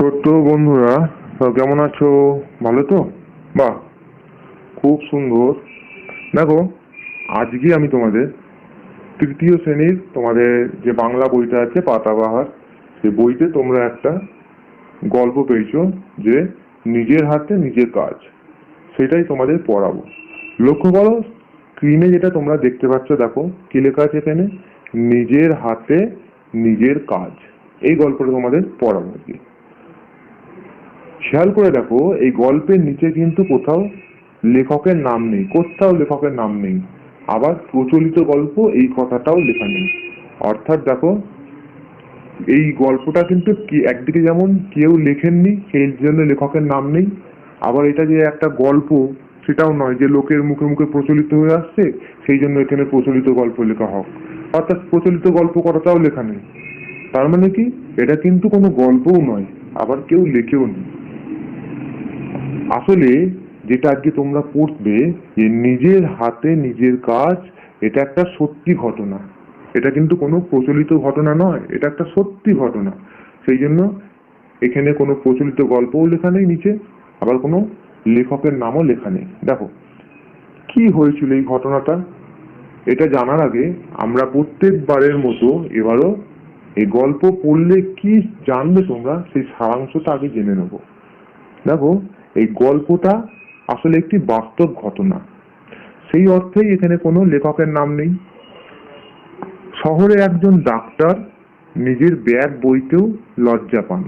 ছোট্ট বন্ধুরা, তো কেমন আছো? ভালো তো? বাহ, খুব সুন্দর। দেখো, আজকে আমি তোমাদের তৃতীয় শ্রেণীর তোমাদের যে বাংলা বইটা আছে পাতাবাহার, সেই বইতে তোমরা একটা গল্প পেয়েছো যে নিজের হাতে নিজের কাজ, সেটাই তোমাদের পড়াবো। লক্ষ্য করো, স্ক্রিনে যেটা তোমরা দেখতে পাচ্ছ, দেখো কি লেখা আছে এখানে, নিজের হাতে নিজের কাজ। এই গল্পটা তোমাদের পড়াবো আজকে। খেয়াল করে দেখো, এই গল্পের নিচে কিন্তু কোথাও লেখকের নাম নেই, কোথাও লেখকের নাম নেই। আবার প্রচলিত গল্প এই কথাটাও লেখা নেই। অর্থাৎ দেখো, এই গল্পটা কিন্তু কি একদিকে যেমন কেউ লেখেননি সেই জন্য লেখকের নাম নেই, আবার এটা যে একটা গল্প সেটাও নয় যে লোকের মুখে মুখে প্রচলিত হয়ে আসছে সেই জন্য এখানে প্রচলিত গল্প লেখা হোক। অর্থাৎ প্রচলিত গল্প কথাটাও লেখা নেই। তার মানে কি, এটা কিন্তু কোনো গল্পও নয়, আবার কেউ লেখেও নি। আসলে যেটা আজকে তোমরা পড়বে, যে নিজের হাতে নিজের কাজ, এটা একটা সত্যি ঘটনা। এটা কিন্তু কোনো প্রচলিত ঘটনা নয়, এটা একটা সত্যি ঘটনা। সেই জন্য এখানে কোনো প্রচলিত গল্পও লেখা নেই নিচে, আবার কোনো লেখকের নামও লেখা নেই। দেখো কি হয়েছিল এই ঘটনাটা, এটা জানার আগে আমরা প্রত্যেকবারের মতো এবারও এই গল্প পড়লে কি জানবে তোমরা সেই সারাংশটা আগে জেনে নেব। দেখো, এই গল্পটা আসলে একটি বাস্তব ঘটনা, সেই অর্থেই এখানে কোনো লেখকের নাম নেই। শহরে একজন ডাক্তার নিজের ব্যাগ বইতেও লজ্জা পান।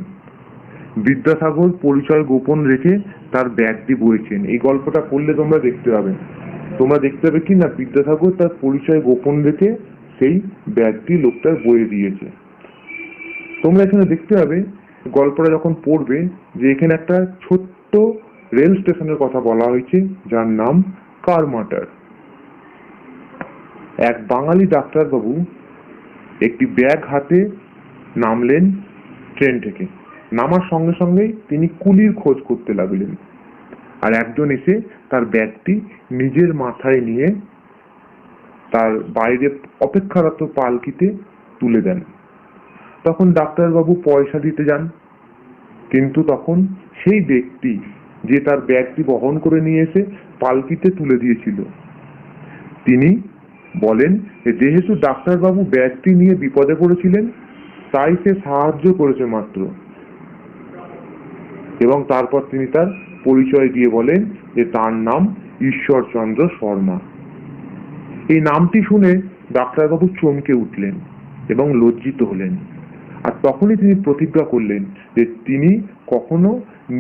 বিদ্যাসাগর পরিচয় গোপন রেখে তার ব্যাগটি বইছেন। এই গল্পটা পড়লে তোমরা দেখতে পাবে কি না, বিদ্যাসাগর তার পরিচয় গোপন রেখে সেই ব্যাগটি লোকটার বইয়ে দিয়েছে। তোমরা এখানে দেখতে পাবে গল্পটা যখন পড়বে যে এখানে একটা ছোট্ট রেল স্টেশনের কথা বলা হয়েছে, যার নাম কারমাটার। এক বাঙালি ডাক্তারবাবু একটি ব্যাগ হাতে নামলেন ট্রেন থেকে। নামার সঙ্গে সঙ্গেই তিনি কুলির খোঁজ করতে লাগলেন, আর একজন এসে তার ব্যাগটি নিজের মাথায় নিয়ে তার বাইরে অপেক্ষারত পালকিতে তুলে দেন। তখন ডাক্তারবাবু পয়সা দিতে যান, কিন্তু তখন সেই ব্যক্তি যে তার ব্যাগটি বহন করে নিয়ে এসে পালকিতে তুলে দিয়েছিল, তিনি বলেন যে যেহেতু ডাক্তারবাবু ব্যাগটি নিয়ে বিপদে পড়েছিলেন তাই সে সাহায্য করেছে মাত্র। এবং তারপর তিনি তার পরিচয় দিয়ে বলেন যে তার নাম ঈশ্বরচন্দ্র শর্মা। এই নামটি শুনে ডাক্তারবাবু চমকে উঠলেন এবং লজ্জিত হলেন। আর তখনই তিনি প্রতিজ্ঞা করলেন যে তিনি কখনো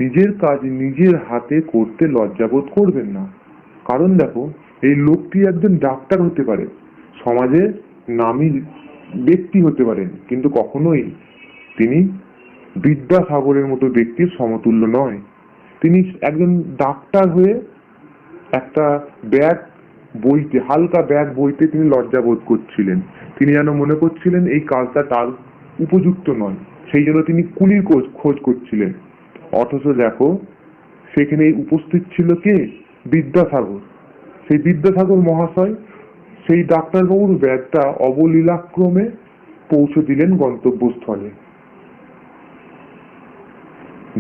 নিজের কাজ নিজের হাতে করতে লজ্জাবোধ করবেন না। কারণ দেখো, এই লোকটি একজন ডাক্তার হতে পারে, সমাজের নামী ব্যক্তি হতে পারেন, কিন্তু কখনোই তিনি বিদ্যাসাগরের মতো ব্যক্তির সমতুল্য নয়। তিনি একজন ডাক্তার হয়ে একটা ব্যাগ বইতে, হালকা ব্যাগ বইতে তিনি লজ্জাবোধ করছিলেন। তিনি যেন মনে করছিলেন এই কাজটা তার উপযুক্ত নয়, সেই জন্য তিনি কুলির খোঁজ করছিলেন। অথচ দেখো, সেখানে উপস্থিত ছিল কে? বিদ্যাসাগর। সেই বিদ্যাসাগর মহাশয় সেই ডাক্তারবাবুর ব্যাগটা অবলীলাক্রমে পৌঁছে দিলেন গন্তব্যস্থলে।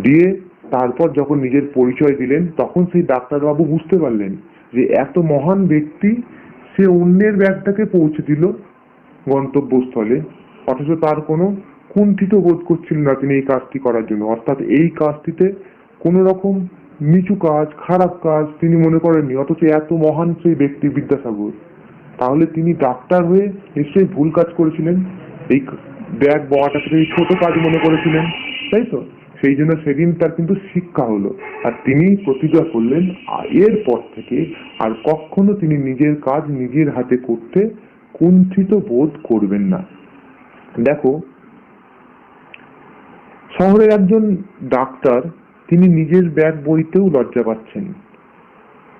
দিয়ে তারপর যখন নিজের পরিচয় দিলেন, তখন সেই ডাক্তারবাবু বুঝতে পারলেন যে এত মহান ব্যক্তি, সে অন্যের ব্যাগটাকে পৌঁছে দিল গন্তব্যস্থলে, অথচ তার কোনো কুণ্ঠিত বোধ করছিল না তিনি এই কাজটি করার জন্য। অর্থাৎ এই কাজটিতে কোন রকম নিচু কাজ, খারাপ কাজ তিনি মনে করেননি। অথচ এত মহান সেই ব্যক্তি বিদ্যাসাগর, তাহলে তিনি ডাক্তার হয়ে নিশ্চয়ই ভুল কাজ করেছিলেন, এই ব্যাগ বওয়াটাকে তিনি ছোট কাজ মনে করেছিলেন, তাই তো? সেই জন্য সেদিন তার কিন্তু শিক্ষা হলো, আর তিনি প্রতিজ্ঞা করলেন এরপর থেকে আর কখনো তিনি নিজের কাজ নিজের হাতে করতে কুণ্ঠিত বোধ করবেন না। দেখো, শহরের একজন ডাক্তার তিনি নিজের ব্যাগ বইতেও লজ্জা পাচ্ছেন।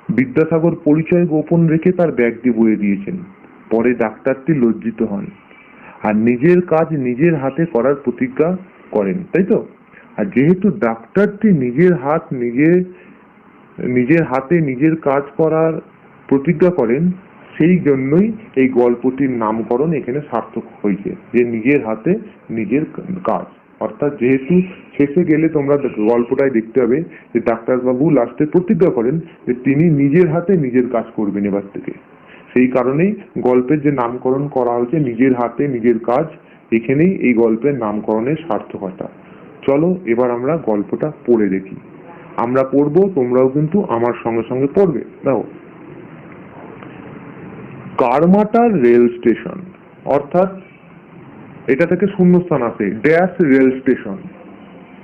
বিদ্যাসাগর পরিচয় গোপন রেখে তার ব্যাগটি বইয়ে দিয়েছেন। পরে ডাক্তারটি লজ্জিত হন আর নিজের কাজ নিজের হাতে করার প্রতিজ্ঞা করেন, তাই তো? আর যেহেতু ডাক্তারটি নিজের হাতে নিজের কাজ করার প্রতিজ্ঞা করেন, সেই জন্যই এই গল্পটির নামকরণ এখানে সার্থক হয়েছে, যে নিজের হাতে নিজের কাজ। অর্থাৎ যেহেতু শেষে গেলে তোমরা গল্পটাই দেখতে হবে যে ডাক্তারবাবু লাস্টে প্রতিজ্ঞা করেন যে তিনি নিজের হাতে নিজের কাজ করবেন এবার থেকে। সেই কারণেই গল্পের যে নামকরণ করা হয়েছে নিজের হাতে নিজের কাজ, এখানেই এই গল্পের নামকরণের সার্থকতা। চলো এবার আমরা গল্পটা পড়ে দেখি। আমরা পড়বো, তোমরাও কিন্তু আমার সঙ্গে সঙ্গে পড়বে। দেখো, কারমাটার রেল স্টেশন, অর্থাৎ এটা থেকে শূন্যস্থান আসে, ড্যাশ রেল স্টেশন।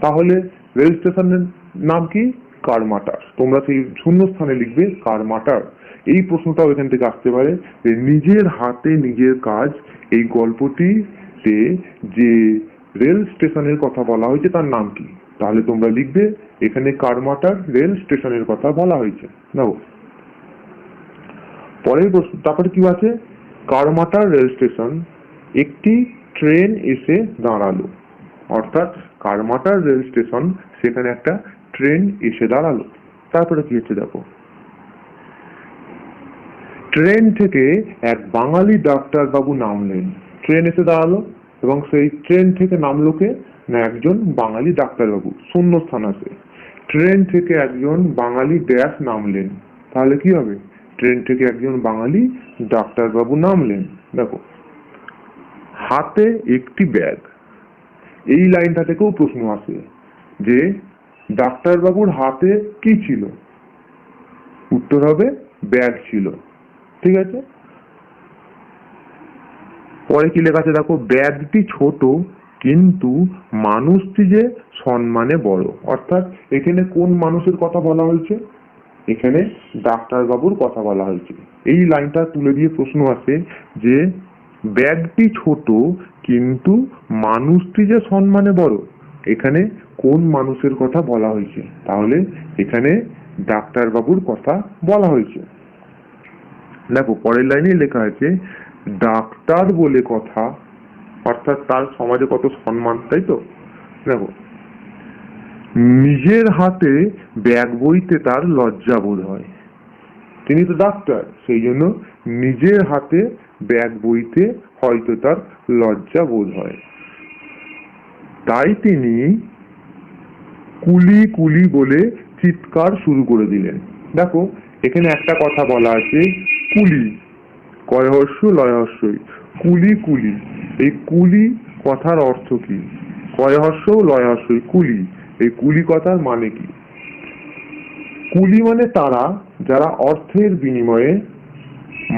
তাহলে রেল স্টেশনের নাম কি? কারমাটার। তোমরা সেই শূন্যস্থানে লিখবে কারমাটার। এই প্রশ্নটাও এখান থেকে আসতে পারে যে নিজের হাতে নিজের কাজ, এই গল্পটিতে যে রেল স্টেশনের কথা বলা হয়েছে তার নাম কি? তাহলে তোমরা লিখবে এখানে কারমাটার রেল স্টেশনের কথা বলা হয়েছে। নাও পরের প্রশ্ন, তারপরে কি আছে? কারমাটার রেল স্টেশন, একটি ট্রেন এসে দাঁড়ালো। অর্থাৎ কারমাটার রেল স্টেশন, সেখানে একটা ট্রেন এসে দাঁড়ালো। তারপরে কি হচ্ছে দেখো, ট্রেন থেকে এক বাঙালি ডাক্তারবাবু নামলেন। ট্রেন এসে দাঁড়ালো এবং সেই ট্রেন থেকে নামলো কে? না, একজন বাঙালি ডাক্তারবাবু। শূন্যস্থান আছে, ট্রেন থেকে একজন বাঙালি ড্যাশ নামলেন। তাহলে কি হবে? ট্রেন থেকে একজন বাঙালি ডাক্তারবাবু নামলেন। দেখো, হাতে একটি ব্যাগ, এই লাইনটা থেকেও প্রশ্ন আসে যে ডাক্তারবাবুর হাতে কি ছিল? উত্তর হবে ব্যাগ ছিল। ঠিক আছে, পরে কি লেখা আছে দেখো, ব্যাগটি ছোট কিন্তু মানুষটি যে সম্মানে বড়। অর্থাৎ এখানে কোন মানুষের কথা বলা হয়েছে? এখানে ডাক্তারবাবুর কথা বলা হয়েছে। এই লাইনটা তুলে দিয়ে প্রশ্ন আসে যে ব্যাগটি ছোট কিন্তু মানুষটি যে সম্মানে বড়, এখানে কোন মানুষের কথা বলা হয়েছে? তাহলে এখানে ডাক্তারবাবুর কথা বলা হয়েছে। দেখো পরের লাইনে লেখা আছে ডাক্তার বলে কথা, অর্থাৎ তার সমাজে কত সম্মান, তাই তো? দেখো, নিজের হাতে ব্যাগ বইতে তার লজ্জা বোধ হয়। তিনি তো ডাক্তার, সেই জন্য নিজের হাতে ব্যাগ বইতে হয়তো তার লজ্জা বোধ হয়। তাই তিনি কুলি কুলি বলে চিৎকার শুরু করে দিলেন। দেখো এখানে একটা কথা বলা আছে, কুলি, কয়হস্য লয়হস্যই, কুলি কুলি। এই কুলি কথার অর্থ কি? কয়হস্য লয়হস্যই, কুলি। এই কুলি কথার মানে কি? কুলি মানে তারা যারা অর্থের বিনিময়ে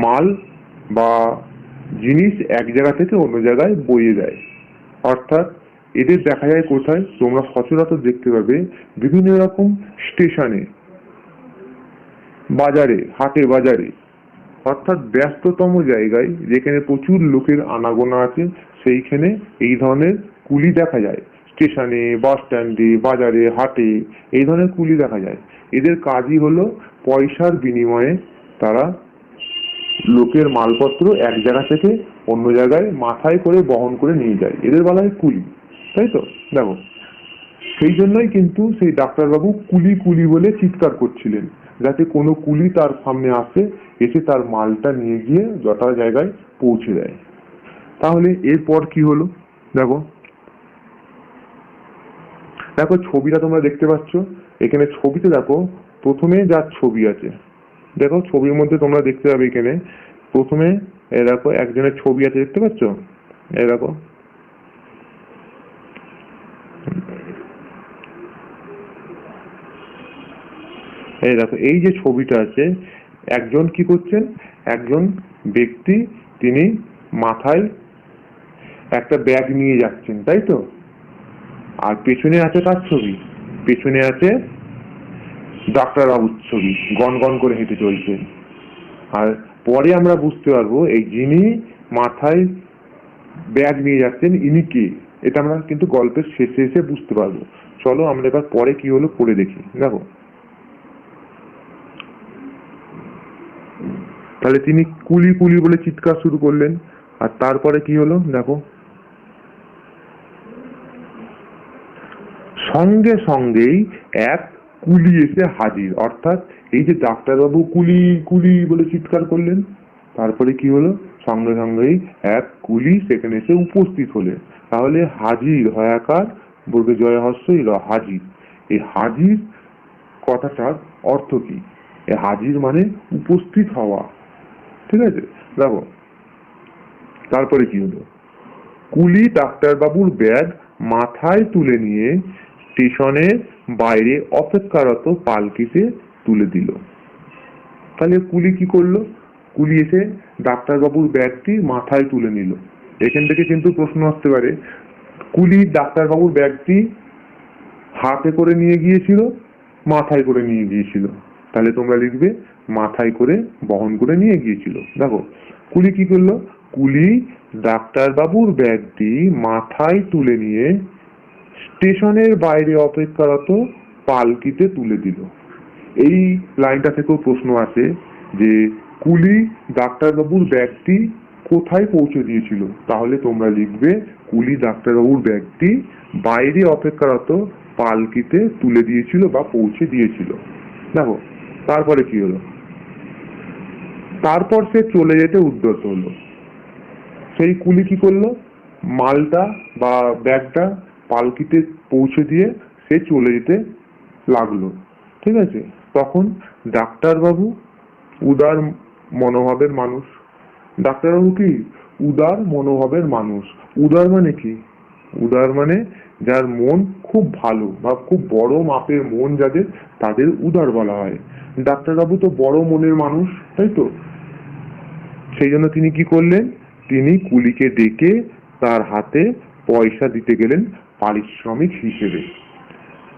মাল বা জিনিস এক জায়গা থেকে অন্য জায়গায় বইয়ে দেয়। অর্থাৎ এদের দেখা যায় কোথায়? তোমরা সচরাচর দেখতে পাবে বিভিন্ন রকম স্টেশনে, বাজারে, হাটে বাজারে, অর্থাৎ ব্যস্ততম জায়গায় যেখানে প্রচুর লোকের আনাগোনা আছে, সেইখানে এই ধরনের কুলি দেখা যায়। স্টেশনে, বাস স্ট্যান্ডে, বাজারে, হাটে এই ধরনের কুলি দেখা যায়। এদের কাজই হলো পয়সার বিনিময়ে তারা লোকের মালপত্র এক জায়গা থেকে অন্য জায়গায় মাথায় করে বহন করে নিয়ে যায়, এদের বলা হয় কুলি, তাই তো? দেখো সেই জন্যই কিন্তু সেই ডাক্তারবাবু কুলি কুলি বলে চিৎকার করছিলেন, যাতে কোনো কুলি তার সামনে আসে, এসে তার মালটা নিয়ে গিয়ে যথা জায়গায় পৌঁছে দেয়। তাহলে এরপর কি হলো দেখো, দেখো ছবিটা তোমরা দেখতে পাচ্ছ। এখানে ছবিতে দেখো প্রথমে যার ছবি আছে, দেখো ছবির মধ্যে তোমরা দেখতে পাবে এখানে প্রথমে দেখো একজনের ছবি আছে, দেখতে পাচ্ছ? এই দেখো, এই দেখো এই যে ছবিটা আছে, একজন কি করছেন? একজন ব্যক্তি, তিনি মাথায় একটা ব্যাগ নিয়ে যাচ্ছেন, তাই তো? আর পেছনে আছে তার ছবি, পেছনে আছে ডাক্তারবাবুর ছবি, গনগন করে হেঁটে চলছে। আর পরে আমরা বুঝতে পারবো এই যিনি মাথায় ব্যাগ নিয়ে যাচ্ছেন ইনি কে, এটা আমরা কিন্তু গল্পের শেষে এসে বুঝতে পারবো। চলো আমরা এবার পরে কি হলো পড়ে দেখি। দেখো, তাহলে তিনি কুলি কুলি বলে চিৎকার শুরু করলেন, আর তারপরে কি হলো দেখো, সঙ্গে সঙ্গেই এক কুলি এসে হাজির। অর্থাৎ এই যে ডাক্তারবাবু কুলি কুলি বলে চিৎকার করলেন, তারপরে কি হলো? সঙ্গে সঙ্গেই এক কুলি সেখানে এসে উপস্থিত হলেন। তাহলে হাজির হয়াকার বর্গে জয় হস্যই র, হাজির। এই হাজির কথাটার অর্থ কি? এই হাজির মানে উপস্থিত হওয়া, ঠিক আছে? দেখো তারপরে কি হলো, কুলি ডাক্তারবাবুর ব্যাগ মাথায় তুলে নিয়ে স্টেশনের বাইরে অপেক্ষারত পালকিতে তুলে দিল। তাহলে কুলি কি করলো? কুলি এসে ডাক্তারবাবুর ব্যাগটি মাথায় তুলে নিল। এখান থেকে কিন্তু প্রশ্ন আসতে পারে, কুলি ডাক্তারবাবুর ব্যাগটি হাতে করে নিয়ে গিয়েছিল, মাথায় করে নিয়ে গিয়েছিল? তাহলে তোমরা লিখবে মাথায় করে বহন করে নিয়ে গিয়েছিল। দেখো কুলি কি করলো, কুলি ডাক্তারবাবুর ব্যাগটি মাথায় তুলে নিয়ে স্টেশনের বাইরে অপেক্ষারত পালকিতে তুলে দিল। এই লাইনটা থেকেও প্রশ্ন আসে যে কুলি ডাক্তারবাবুর ব্যাগটি কোথায় পৌঁছে দিয়েছিল? তাহলে তোমরা লিখবে কুলি ডাক্তারবাবুর ব্যাগটি বাইরে অপেক্ষারত পালকিতে তুলে দিয়েছিল বা পৌঁছে দিয়েছিল। দেখো তারপরে কি হলো, তারপর সে চলে যেতে উদ্যত হলো। সেই কুলি কি করলো, মালটা বা ব্যাগটা পালকিতে পৌঁছে দিয়ে সে চলে যেতে লাগলো, ঠিক আছে? তখন ডাক্তারবাবু উদার মনোভাবের মানুষ। ডাক্তারবাবু কি উদার মনোভাবের মানুষ। উদার মানে কি? উদার মানে যার মন খুব ভালো বা খুব বড় মাপের মন যাদের, তাদের উদার বলা হয়। ডাক্তারবাবু তো বড় মনের মানুষ, তাই তো? সেই জন্য তিনি কি করলেন, তিনি কুলিকে ডেকে তার হাতে পয়সা দিতে গেলেন পারিশ্রমিক হিসেবে।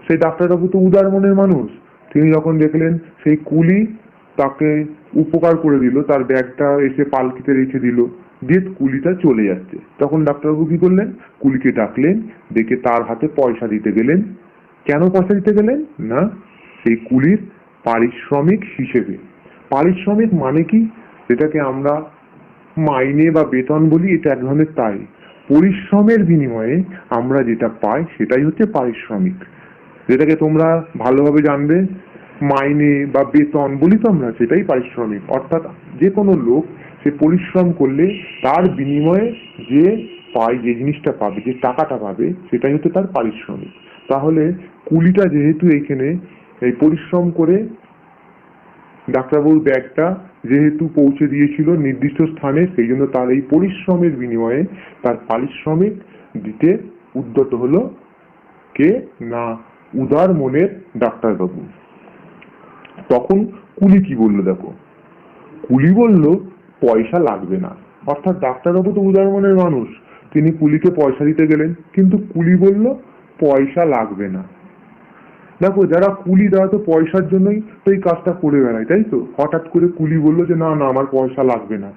সেই ডাক্তারবাবু তো উদার মনের মানুষ, তিনি যখন দেখলেন সেই কুলি তাকে উপকার করে দিল, তার ব্যাগটা এসে পালকিতে রেখে দিল, দিয়ে কুলিটা চলে যাচ্ছে, তখন ডাক্তারবাবু কি করলেন, কুলিকে ডাকলেন, ডেকে তার হাতে পয়সা দিতে গেলেন। কেন পয়সা দিতে গেলেন? না, সেই কুলির পারিশ্রমিক হিসেবে। পারিশ্রমিক মানে কি? যেটাকে আমরা মাইনে বা বেতন বলি, এটা এক ধরনের তাই। পরিশ্রমের বিনিময়ে আমরা যেটা পাই সেটাই হচ্ছে পারিশ্রমিক। যেটাকে তোমরা ভালোভাবে জানবে, মাইনে বা বেতন বলি তো আমরা, সেটাই পারিশ্রমিক। অর্থাৎ যে কোনো লোক সে পরিশ্রম করলে তার বিনিময়ে যে পায়, যে জিনিসটা পাবে, যে টাকাটা পাবে, সেটাই হচ্ছে তার পারিশ্রমিক। তাহলে কুলিটা যেহেতু এইখানে এই পরিশ্রম করে ডাক্তারবাবুর ব্যাগটা যেহেতু পৌঁছে দিয়েছিল নির্দিষ্ট স্থানে, সেই জন্য তার এই পরিশ্রমের বিনিময়ে তার পারিশ্রমিক দিতে উদ্যত হলো কে? না, উদার মনের ডাক্তারবাবু। তখন কুলি কি বললো, দেখো কুলি বলল পয়সা লাগবে না। অর্থাৎ ডাক্তারবাবু তো উদার মনের মানুষ, তিনি কুলিকে পয়সা দিতে গেলেন, কিন্তু কুলি বলল পয়সা লাগবে না। দেখো যারা কুলি তারা তো পয়সার জন্যই তো এই কাজটা করে বেড়ায়, তাই তো? হঠাৎ করে কুলি বললো যে না না আমার পয়সা লাগবে না।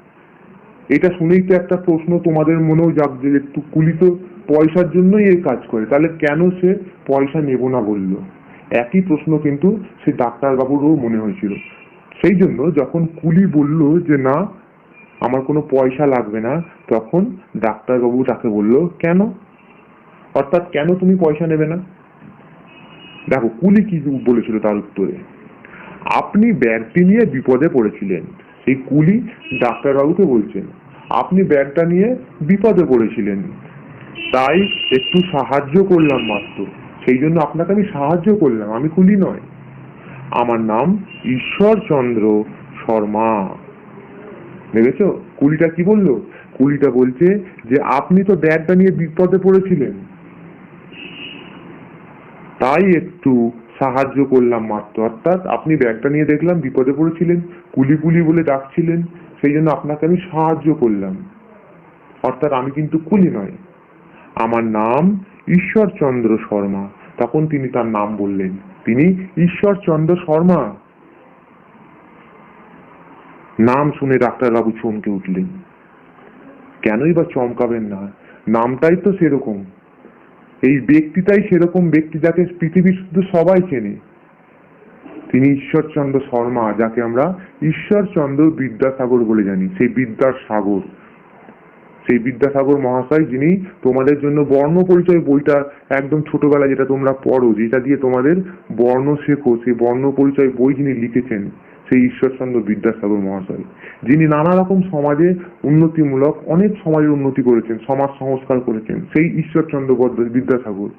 এটা শুনেই তো একটা প্রশ্ন তোমাদের মনেও জাগছে যে কুলি তো পয়সার জন্যই এই কাজ করে, তাহলে কেন সে পয়সা নেব না বললো? একই প্রশ্ন কিন্তু সে ডাক্তারবাবুরও মনে হয়েছিল। সেই জন্য যখন কুলি বলল যে না আমার কোনো পয়সা লাগবে না, তখন ডাক্তারবাবু তাকে বললো কেন? অর্থাৎ কেন তুমি পয়সা নেবে না? দেখো কুলি কি বলেছিল তার উত্তরে, আপনি ব্যাগটি নিয়ে বিপদে পড়েছিলেন। সেই কুলি ডাক্তারবাবুকে বলছেন আপনি ব্যাগটা নিয়ে বিপদে পড়েছিলেন, তাই একটু সাহায্য করলাম মাত্র, সেই জন্য আপনাকে আমি সাহায্য করলাম, আমি কুলি নয়। আমার নাম ঈশ্বরচন্দ্র শর্মা। দেখেছো কুলিটা কি বললো? কুলিটা বলছে যে আপনি তো ব্যাগটা নিয়ে বিপদে পড়েছিলেন, তাই একটু সাহায্য করলাম মাত্র। অর্থাৎ আপনি ব্যাগটা নিয়ে দেখলাম বিপদে পড়েছিলেন, কুলি কুলি বলে ডাকছিলেন, সেই জন্য আপনাকে আমি সাহায্য করলাম। অর্থাৎ আমি কিন্তু কুলি নয়, আমার নাম ঈশ্বরচন্দ্র শর্মা। তখন তিনি তার নাম বললেন, তিনি ঈশ্বরচন্দ্র শর্মা। নাম শুনে ডাক্তারবাবু চমকে উঠলেন। কেনই বা চমকাবেন না, নামটাই তো সেরকম, এই ব্যক্তিটাই সেরকম ব্যক্তি যাকে পৃথিবীর শুধু সবাই চেনে। তিনি ঈশ্বরচন্দ্র শর্মা, যাকে আমরা ঈশ্বরচন্দ্র বিদ্যাসাগর বলে জানি। সেই বিদ্যার সাগর, সেই বিদ্যাসাগর মহাশয়, যিনি তোমাদের জন্য বর্ণ পরিচয় বইটা একদম ছোটবেলায় যেটা তোমরা পড়ো, যেটা দিয়ে তোমাদের বর্ণ শেখো, সেই বর্ণ পরিচয় বই যিনি লিখেছেন, সেই ঈশ্বরচন্দ্র বিদ্যাসাগর মহাশয়, যিনি নানা রকম সমাজে অনেক সমাজের উন্নতি করেছেন, সমাজ সংস্কার করেছেন, সেই ঈশ্বরচন্দ্র বিদ্যাসাগর।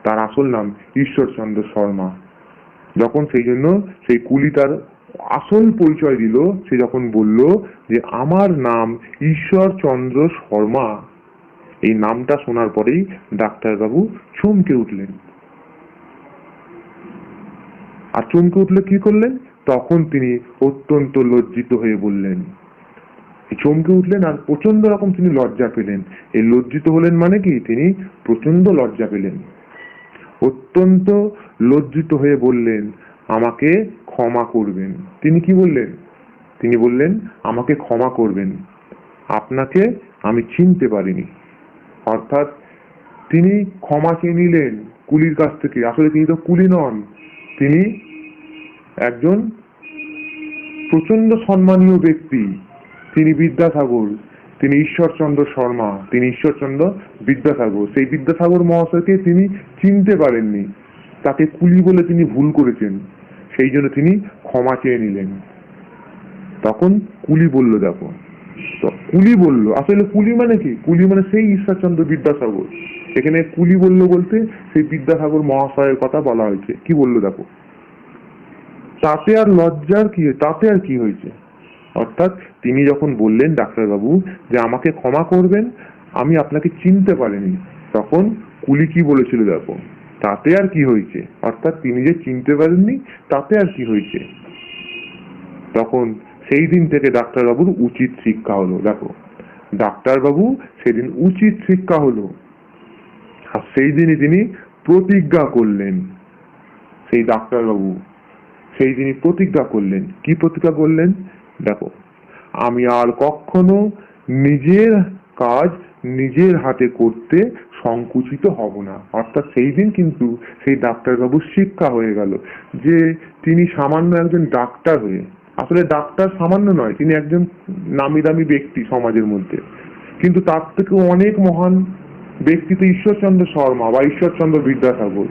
তার আসল নাম ঈশ্বরচন্দ্র শর্মা। যখন সেই জন্য সেই কুলি তার আসল পরিচয় দিল, সে যখন বলল যে আমার নাম ঈশ্বরচন্দ্র শর্মা, এই নামটা শোনার পরেই ডাক্তারবাবু চমকে উঠলেন। আর চমকে উঠলে কি করলেন? তখন তিনি অত্যন্ত লজ্জিত হয়ে বললেন, চমকে উঠলেন আর প্রচন্ড রকম তিনি লজ্জা পেলেন। এই লজ্জিত হলেন মানে কি, তিনি প্রচন্ড লজ্জা পেলেন। অত্যন্ত লজ্জিত হয়ে বললেন, আমাকে ক্ষমা করবেন। তিনি কি বললেন? তিনি বললেন, আমাকে ক্ষমা করবেন, আপনাকে আমি চিনতে পারিনি। অর্থাৎ তিনি ক্ষমা চেয়ে নিলেন কুলির কাছ থেকে। আসলে তিনি তো কুলি নন, তিনি একজন প্রচন্ড সম্মানীয় ব্যক্তি। তিনি বিদ্যাসাগর, তিনি ঈশ্বরচন্দ্র শর্মা, তিনি ঈশ্বরচন্দ্র বিদ্যাসাগর। সেই বিদ্যাসাগর মহাশয়কে তিনি চিনতে পারেননি, তাকে কুলি বলে তিনি ভুল করেছেন, সেই জন্য তিনি ক্ষমা চেয়ে নিলেন। তখন কুলি বলল, দেখো, তো কুলি বলল, আসলে কুলি মানে কি? কুলি মানে সেই ঈশ্বরচন্দ্র বিদ্যাসাগর। এখানে কুলি বলল বলতে সেই বিদ্যাসাগর মহাশয়ের কথা বলা হয়েছে। কি বললো দেখো, তাতে আর লজ্জার কি, তাতে আর কি হয়েছে? অর্থাৎ তিনি যখন বললেন ডাক্তারবাবু যে আমাকে ক্ষমা করবেন, আমি আপনাকে চিনতে পারিনি, তখন কুলি কি বলেছিল দেখো, তাতে আর কি হয়েছে? অর্থাৎ তিনি যে চিনতে পারেননি, তাতে আর কি হয়েছে? তখন সেই দিন থেকে ডাক্তারবাবুর উচিত শিক্ষা হলো। দেখো, ডাক্তারবাবু সেদিন উচিত শিক্ষা হলো। আর সেই দিনই তিনি প্রতিজ্ঞা করলেন। সেই ডাক্তারবাবু সেই দিনই প্রতিজ্ঞা করলেন। কি প্রতিজ্ঞা করলেন? দেখো, আমি আর কখনো নিজের কাজ নিজের হাতে করতে সংকুচিত হব না। অর্থাৎ সেই দিন কিন্তু সেই ডাক্তারবাবুর শিক্ষা হয়ে গেল যে তিনি সামান্য একজন ডাক্তার হয়ে, আসলে ডাক্তার সামান্য নয়, তিনি একজন নামি দামি ব্যক্তি সমাজের মধ্যে, কিন্তু তার থেকে অনেক মহান ব্যক্তি তো ঈশ্বরচন্দ্র শর্মা বা ঈশ্বরচন্দ্র বিদ্যাসাগর।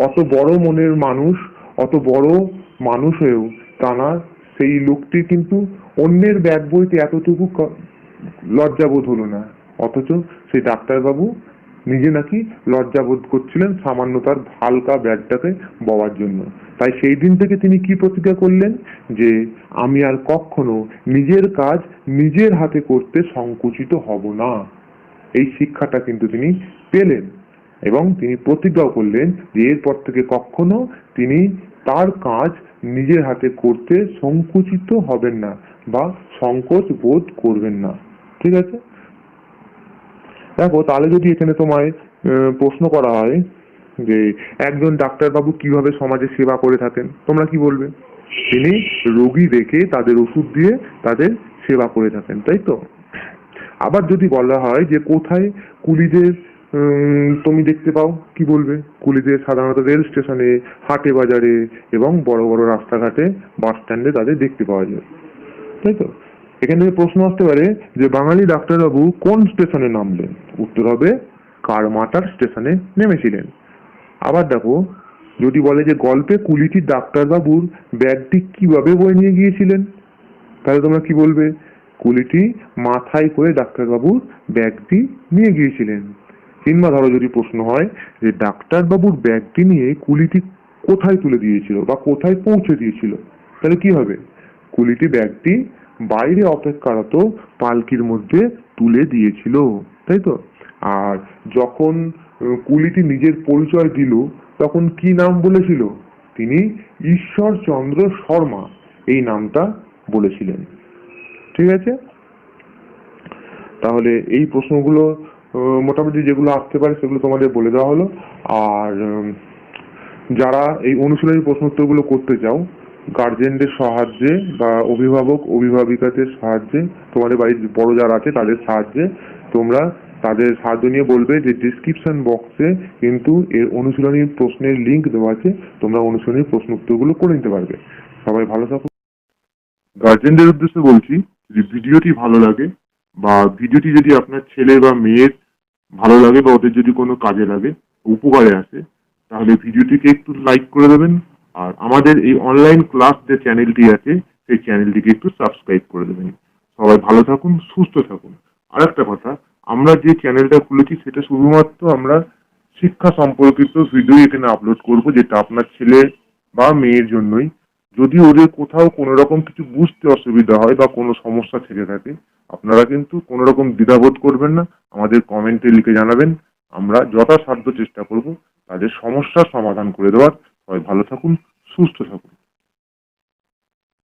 অত বড় মনের মানুষ, অত বড় মানুষ হয়েও তাঁর সেই লোকটি কিন্তু অন্যের ব্যাগ বইতে এতটুকু লজ্জাবোধ হলো না, অথচ সেই ডাক্তারবাবু নিজে নাকি লজ্জাবোধ করছিলেন সামান্য তার হালকা ব্যাগটাকে বওয়ার জন্য। তাই সেই দিন থেকে তিনি কি প্রতিজ্ঞা করলেন? যে আমি আর কখনো নিজের কাজ নিজের হাতে করতে সংকুচিত হব না। এই শিক্ষাটা কিন্তু তিনি পেলেন এবং তিনি প্রতিজ্ঞাও করলেন যে এরপর থেকে কখনো তিনি তার কাজ নিজের হাতে করতে সংকুচিত হবেন না বা সংকোচ বোধ করবেন না। ঠিক আছে? দেখো, তাহলে যদি এখানে তোমায় প্রশ্ন করা হয় যে একজন ডাক্তারবাবু কিভাবে সমাজে সেবা করে থাকেন, তোমরা কি বলবে? তিনি রোগী দেখে তাদের ওষুধ দিয়ে তাদের সেবা করে থাকেন, তাই তো? আবার যদি বলা হয় যে কোথায় কুলিদের তুমি দেখতে পাও, কি বলবে? কুলিদের সাধারণত রেল স্টেশনে, হাটে বাজারে এবং বড় বড় রাস্তাঘাটে, বাস স্ট্যান্ডে তাদের দেখতে পাওয়া যায়, তাই তো? এখান থেকে প্রশ্ন আসতে পারে যে বাঙালি ডাক্তারবাবু কোন স্টেশনে নামলেন? উত্তর হবে কারমাটার স্টেশনে নেমেছিলেন। আবার দেখো, যদি বলে যে গল্পে কুলিটি ডাক্তারবাবুর ব্যাগটি কিভাবে বয়ে নিয়ে গিয়েছিলেন, তাহলে তোমরা কি বলবে? কুলিটি মাথায় করে ডাক্তারবাবুর ব্যাগটি নিয়ে গিয়েছিলেন। কিংবা ধরো যদি প্রশ্ন হয় যে ডাক্তারবাবুর ব্যাগটি নিয়ে কুলিটি কোথায় তুলে দিয়েছিল বা কোথায় পৌঁছে দিয়েছিল, তাহলে কি হবে? কুলিটি ব্যাগটি বাইরে অপেক্ষারত পালকির মধ্যে তুলে দিয়েছিল, তাই তো? আর যখন কুলিটি নিজের পরিচয় দিল তখন কি নাম বলেছিল? তিনি ঈশ্বরচন্দ্র শর্মা এই নামটা বলেছিলেন। ঠিক আছে? তাহলে এই প্রশ্নগুলো মোটামুটি যেগুলো আসতে পারে সেগুলো তোমাদের বলে দেওয়া হলো। আর যারা এই অনুশীলনী প্রশ্ন উত্তরগুলো করতে চাও, গার্জেনদের সাহায্যে বা অভিভাবক অভিভাবিকাদের সাহায্যে, তোমাদের বাড়ির বড় যারা আছে তাদের সাহায্যে তোমরা তাদের সাহায্য নিয়ে বলবে যে ডিসক্রিপশন বক্সে কিন্তু এর অনুশীলনী প্রশ্নের লিঙ্ক দেওয়া আছে, তোমরা অনুশীলনী প্রশ্ন উত্তরগুলো করে নিতে পারবে। সবাই ভালো থাকো। গার্জেনদের উদ্দেশ্যে বলছি, যদি ভিডিওটি ভালো লাগে বা ভিডিওটি যদি আপনার ছেলে বা মেয়ের ভালো লাগে বা ওদের যদি কোনো কাজে লাগে, উপকারে আসে, তাহলে ভিডিওটিকে একটু লাইক করে দেবেন। আর আমাদের এই অনলাইন ক্লাস যে চ্যানেলটি আছে সেই চ্যানেলটিকে একটু সাবস্ক্রাইব করে দেবেন। সবাই ভালো থাকুন, সুস্থ থাকুন। আর একটা কথা, আমরা যে চ্যানেলটা খুলেছি সেটা শুধুমাত্র আমরা শিক্ষা সম্পর্কিত ভিডিও এখানে আপলোড করব, যেটা আপনার ছেলে বা মেয়ের জন্যই। যদি ওদের কোথাও কোনো রকম কিছু বুঝতে অসুবিধা হয় বা কোনো সমস্যা থেকে থাকে, আপনারা কিন্তু কোনো রকম দ্বিধাবোধ করবেন না, আমাদের কমেন্টে লিখে জানাবেন। আমরা যথাসাধ্য চেষ্টা করব তাদের সমস্যার সমাধান করে দেওয়ার। সবাই ভালো থাকুন, সুস্থ থাকুন।